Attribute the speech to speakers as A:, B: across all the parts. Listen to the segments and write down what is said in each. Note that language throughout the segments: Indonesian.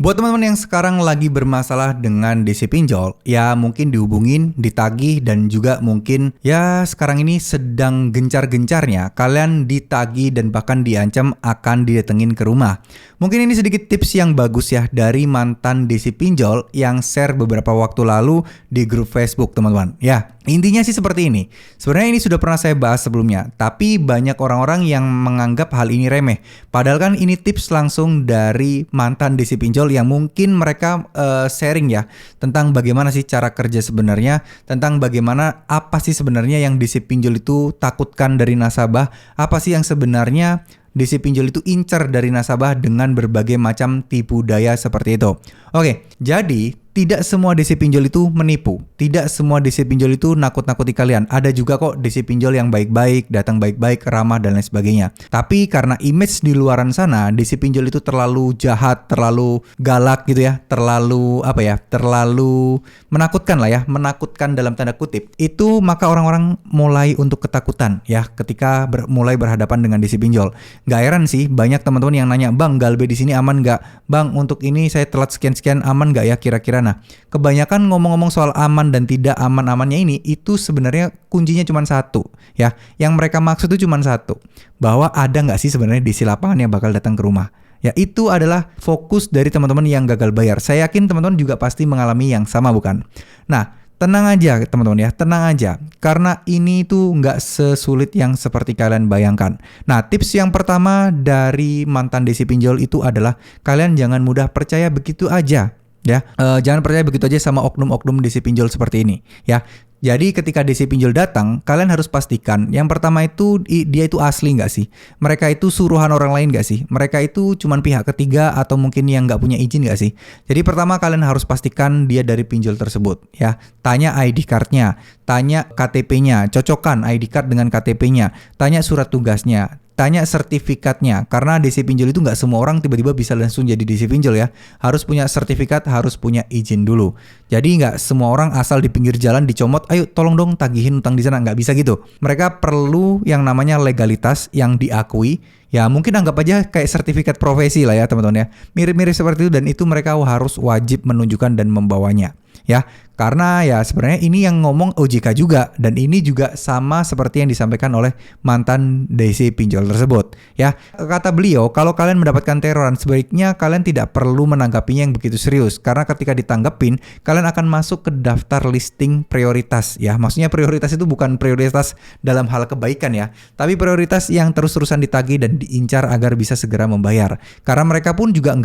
A: Buat teman-teman yang sekarang lagi bermasalah dengan DC pinjol, ya mungkin dihubungin, ditagih, dan juga mungkin ya sekarang ini sedang gencar-gencarnya kalian ditagih dan bahkan diancam akan didatengin ke rumah. Mungkin ini sedikit tips yang bagus ya dari mantan DC pinjol yang share beberapa waktu lalu di grup Facebook teman-teman. Ya, intinya sih seperti ini. Sebenarnya ini sudah pernah saya bahas sebelumnya, tapi banyak orang-orang yang menganggap hal ini remeh. Padahal kan ini tips langsung dari mantan DC pinjol yang mungkin mereka sharing ya tentang bagaimana sih cara kerja sebenarnya, tentang bagaimana apa sih sebenarnya yang DC pinjol itu takutkan dari nasabah, apa sih yang sebenarnya DC pinjol itu incer dari nasabah dengan berbagai macam tipu daya seperti itu. Oke, jadi tidak semua DC pinjol itu menipu. Tidak semua DC pinjol itu nakut-nakuti kalian. Ada juga kok DC pinjol yang baik-baik, datang baik-baik, ramah dan lain sebagainya. Tapi karena image di luaran sana, DC pinjol itu terlalu jahat, terlalu galak gitu ya, terlalu terlalu menakutkan lah ya, menakutkan dalam tanda kutip. Itu maka orang-orang mulai untuk ketakutan ya ketika mulai berhadapan dengan DC pinjol. Gak heran sih banyak teman-teman yang nanya, "Bang, Galbe di sini aman gak? Bang, untuk ini saya telat sekian-sekian aman gak ya kira-kira?" Nah, kebanyakan ngomong-ngomong soal aman dan tidak aman-amannya ini, itu sebenarnya kuncinya cuma satu ya. Yang mereka maksud itu cuma satu, bahwa ada nggak sih sebenarnya DC lapangan yang bakal datang ke rumah. Ya, itu adalah fokus dari teman-teman yang gagal bayar. Saya yakin teman-teman juga pasti mengalami yang sama, bukan? Nah, tenang aja teman-teman ya, tenang aja. Karena ini tuh nggak sesulit yang seperti kalian bayangkan. Nah, tips yang pertama dari mantan DC pinjol itu adalah kalian jangan mudah percaya begitu aja. Ya, jangan percaya begitu aja sama oknum-oknum DC pinjol seperti ini ya. Jadi ketika DC pinjol datang, kalian harus pastikan yang pertama itu dia itu asli nggak sih? Mereka itu suruhan orang lain nggak sih? Mereka itu cuman pihak ketiga atau mungkin yang nggak punya izin nggak sih? Jadi pertama kalian harus pastikan dia dari pinjol tersebut ya. Tanya ID card-nya, tanya KTP-nya, cocokkan ID card dengan KTP-nya, tanya surat tugasnya, tanya sertifikatnya, karena DC pinjol itu nggak semua orang tiba-tiba bisa langsung jadi DC pinjol ya. Harus punya sertifikat, harus punya izin dulu. Jadi nggak semua orang asal di pinggir jalan dicomot, ayo tolong dong tagihin utang di sana, nggak bisa gitu. Mereka perlu yang namanya legalitas yang diakui. Ya mungkin anggap aja kayak sertifikat profesi lah ya teman-teman ya. Mirip-mirip seperti itu, dan itu mereka harus wajib menunjukkan dan membawanya. Ya, karena ya sebenarnya ini yang ngomong OJK juga, dan ini juga sama seperti yang disampaikan oleh mantan DC pinjol tersebut. Ya, kata beliau, kalau kalian mendapatkan teroran sebaiknya kalian tidak perlu menanggapinya yang begitu serius, karena ketika ditanggapin kalian akan masuk ke daftar listing prioritas. Ya, maksudnya prioritas itu bukan prioritas dalam hal kebaikan ya, tapi prioritas yang terus-terusan ditagih dan diincar agar bisa segera membayar. Karena mereka pun juga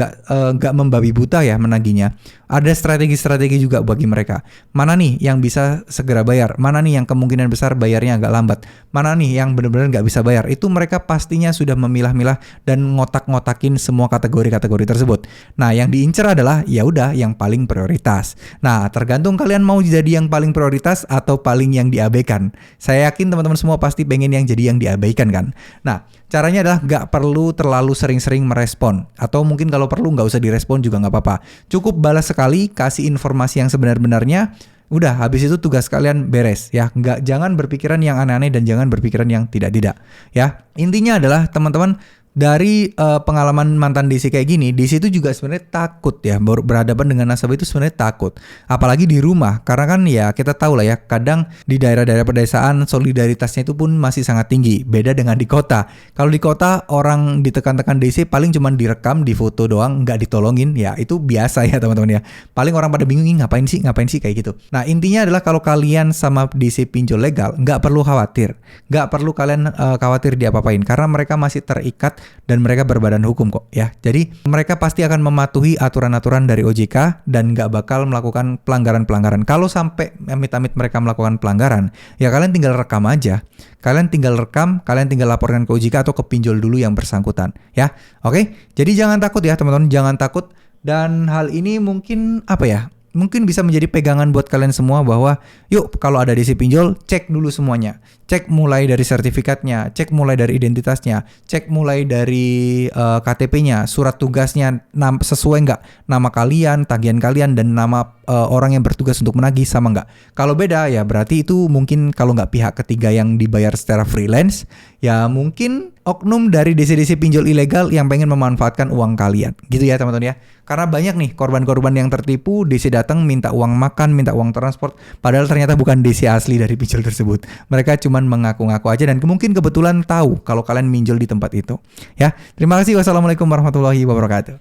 A: nggak membabi buta ya menagihnya. Ada strategi-strategi juga bagi mereka. Mana nih yang bisa segera bayar? Mana nih yang kemungkinan besar bayarnya agak lambat? Mana nih yang benar-benar nggak bisa bayar? Itu mereka pastinya sudah memilah-milah dan ngotak-ngotakin semua kategori-kategori tersebut. Nah, yang diincar adalah ya udah yang paling prioritas. Nah, tergantung kalian mau jadi yang paling prioritas atau paling yang diabaikan. Saya yakin teman-teman semua pasti pengen yang jadi yang diabaikan kan? Nah, caranya adalah nggak perlu terlalu sering-sering merespon. Atau mungkin kalau perlu nggak usah direspon juga nggak apa-apa. Cukup balas sekali, kasih informasi yang sebenar-benarnya. Udah, habis itu tugas kalian beres ya. Jangan berpikiran yang aneh-aneh dan jangan berpikiran yang tidak-tidak ya. Intinya adalah teman-teman, dari pengalaman mantan DC kayak gini, DC itu juga sebenarnya takut ya berhadapan dengan nasabah, itu sebenarnya takut. Apalagi di rumah, karena kan ya kita tahu lah ya, kadang di daerah-daerah pedesaan solidaritasnya itu pun masih sangat tinggi. Beda dengan di kota. Kalau di kota orang ditekan-tekan DC paling cuma direkam, difoto doang, nggak ditolongin. Ya itu biasa ya teman-teman ya. Paling orang pada bingung, ngapain sih kayak gitu. Nah intinya adalah kalau kalian sama DC pinjol legal, nggak perlu khawatir. Nggak perlu kalian khawatir diapa-apain, karena mereka masih terikat dan mereka berbadan hukum kok ya. Jadi mereka pasti akan mematuhi aturan-aturan dari OJK dan nggak bakal melakukan pelanggaran-pelanggaran. Kalau sampai amit-amit mereka melakukan pelanggaran, ya kalian tinggal rekam aja. Kalian tinggal laporkan ke OJK atau ke pinjol dulu yang bersangkutan ya. Oke? Jadi jangan takut ya teman-teman, jangan takut. Dan hal ini mungkin mungkin bisa menjadi pegangan buat kalian semua bahwa yuk kalau ada DC pinjol, cek dulu semuanya. Cek mulai dari sertifikatnya, cek mulai dari identitasnya, cek mulai dari KTP-nya, surat tugasnya sesuai nggak nama kalian, tagihan kalian, dan nama orang yang bertugas untuk menagih sama nggak. Kalau beda ya berarti itu mungkin kalau nggak pihak ketiga yang dibayar secara freelance, ya mungkin oknum dari DC-DC pinjol ilegal yang pengen memanfaatkan uang kalian. Gitu ya teman-teman ya. Karena banyak nih korban-korban yang tertipu, DC datang minta uang makan, minta uang transport, padahal ternyata bukan DC asli dari pinjol tersebut. Mereka cuman mengaku-ngaku aja dan mungkin kebetulan tahu kalau kalian minjol di tempat itu. Ya, terima kasih. Wassalamualaikum warahmatullahi wabarakatuh.